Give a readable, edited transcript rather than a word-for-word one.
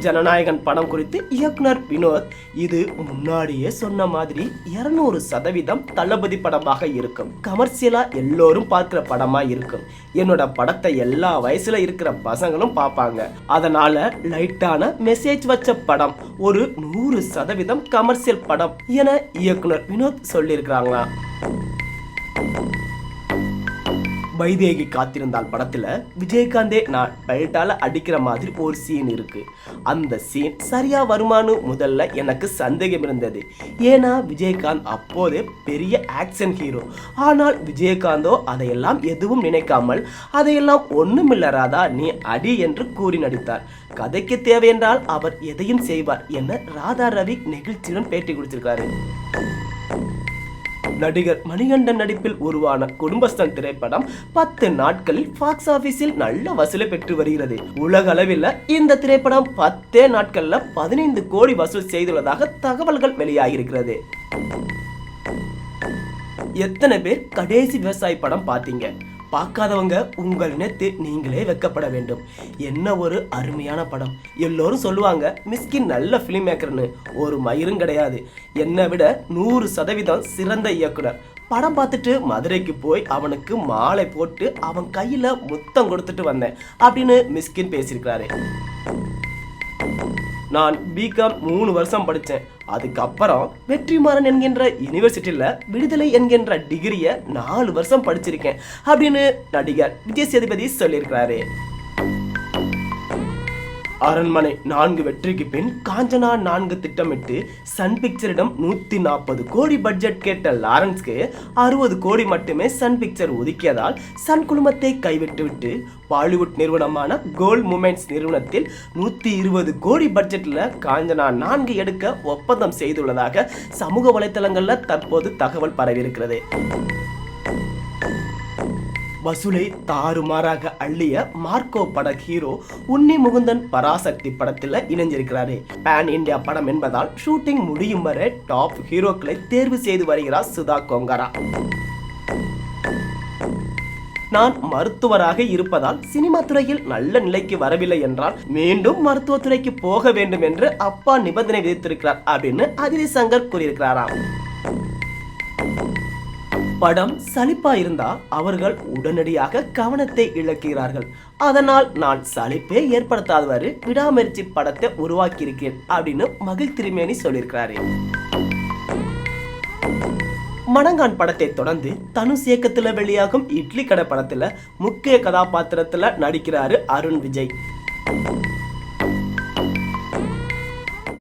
ஜனநாயகன் படம் குறித்து இயக்குனர் வினோத், இது முன்னாடியே சொன்ன மாதிரி 200% தளபதி படமாக இருக்கும். கமர்ஷியலா எல்லோரும் பார்க்கிற படமா இருக்கும். என்னோட படத்தை எல்லா வயசுல இருக்கிற பசங்களும் பார்ப்பாங்க. அதனால லைட்டான மெசேஜ் வச்ச படம், ஒரு 100% கமர்ஷியல் படம் என இயக்குனர் வினோத் சொல்லியிருக்கிறாங்களா. வைதேகி காத்திருந்தால் படத்துல விஜயகாந்தே நான் பெல்ட்டால அடிக்கிற மாதிரி ஒரு சீன் இருக்கு. அந்த சீன் சரியா வருமானு முதல்ல எனக்கு சந்தேகம் இருந்தது. ஏன்னா விஜயகாந்த் அப்போதே பெரிய ஆக்ஷன் ஹீரோ. ஆனால் விஜயகாந்தோ அதையெல்லாம் எதுவும் நினைக்காமல், அதையெல்லாம் ஒண்ணுமில்ல ராதா, நீ அடி என்று கூறி நடித்தார். கதைக்கு தேவையென்றால் அவர் எதையும் செய்வார் என ராதா ரவி நெகிழ்ச்சியுடன் பேட்டி கொடுத்திருக்காரு. நடிகர் மணிகண்டன் நடிப்பில் உருவான குடும்பஸ்தன் திரைப்படம் 10 நாட்களில் பாக்ஸ் ஆபீஸில் நல்ல வசூலை பெற்று வருகிறது. உலக அளவில் இந்த திரைப்படம் 10 நாட்கள்ல 15 கோடி வசூல் செய்துள்ளதாக தகவல்கள் வெளியாகியிருக்கிறது. எத்தனை பேர் கடைசி விவசாயி படம் பார்த்தீங்க? பார்க்காதவங்க உங்கள் நினைத்து நீங்களே வெக்கப்பட வேண்டும். என்ன ஒரு அருமையான படம். எல்லோரும் சொல்லுவாங்க மிஸ்கின் நல்ல ஃபிலிம் மேக்கர்னு. ஒரு மயிரும் கிடையாது. என்னை விட 100% சிறந்த இயக்குனர். படம் பார்த்துட்டு மதுரைக்கு போய் அவனுக்கு மாலை போட்டு அவன் கையில முத்தம் கொடுத்துட்டு வந்தேன் அப்படின்னு மிஸ்கின் பேசியிருக்கிறாரு. நான் பிகாம் 3 வருஷம் படித்தேன். அதுக்கப்புறம் வெற்றிமாறன் என்கின்ற யூனிவர்சிட்டியில் விடுதலை என்கின்ற டிகிரியை 4 வருஷம் படிச்சிருக்கேன் அப்படின்னு நடிகர் விஜய் சேதுபதி சொல்லியிருக்கிறாரு. அரண்மனை 4 வெற்றிக்கு பின் காஞ்சனா 4 திட்டமிட்டு சன் பிக்சரிடம் 140 கோடி பட்ஜெட் கேட்ட லாரன்ஸ்க்கு 60 கோடி மட்டுமே சன் பிக்சர் ஒதுக்கியதால் சன் குழுமத்தை கைவிட்டுவிட்டு பாலிவுட் நிறுவனமான கோல்ட் மூமெண்ட்ஸ் நிறுவனத்தில் 120 கோடி பட்ஜெட்ல காஞ்சனா 4 எடுக்க ஒப்பந்தம் செய்துள்ளதாக சமூக வலைதளங்கள்ல தற்போது தகவல் பரவியிருக்கிறது. வசூலை தாறுமாறாக அள்ளிய மார்க்கோ பட ஹீரோ உன்னி முகுந்தன் பராசக்தி படத்தில் இணைஞ்சிருக்கிறாரு. பேன் இந்தியா படம் என்பதால் ஷூட்டிங் முடியும் வரை டாப் ஹீரோக்களை தேர்வு செய்து வருகிறார் சுதா கொங்கரா. நான் மருத்துவராக இருப்பதால் சினிமா துறையில் நல்ல நிலைக்கு வரவில்லை என்றால் மீண்டும் மருத்துவத்துறைக்கு போக வேண்டும் என்று அப்பா நிபந்தனை விதித்திருக்கிறார் அப்படின்னு அதிதி சங்கர் கூறியிருக்கிறாராம். படம் சலிப்பா இருந்தா அவர்கள் உடனடியாக கவனத்தை இழக்கிறார்கள். அதனால் நான் சலிப்பே ஏற்படுத்தாதவாறு விடாமுயற்சி படத்தை உருவாக்கியிருக்கேன் அப்படின்னு மகிழ் திருமேனி சொல்லியிருக்கிறாரு. மணங்கான் படத்தை தொடர்ந்து தனுஷ் இயக்கத்துல வெளியாகும் இட்லி கடை படத்துல முக்கிய கதாபாத்திரத்துல நடிக்கிறாரு அருண் விஜய்.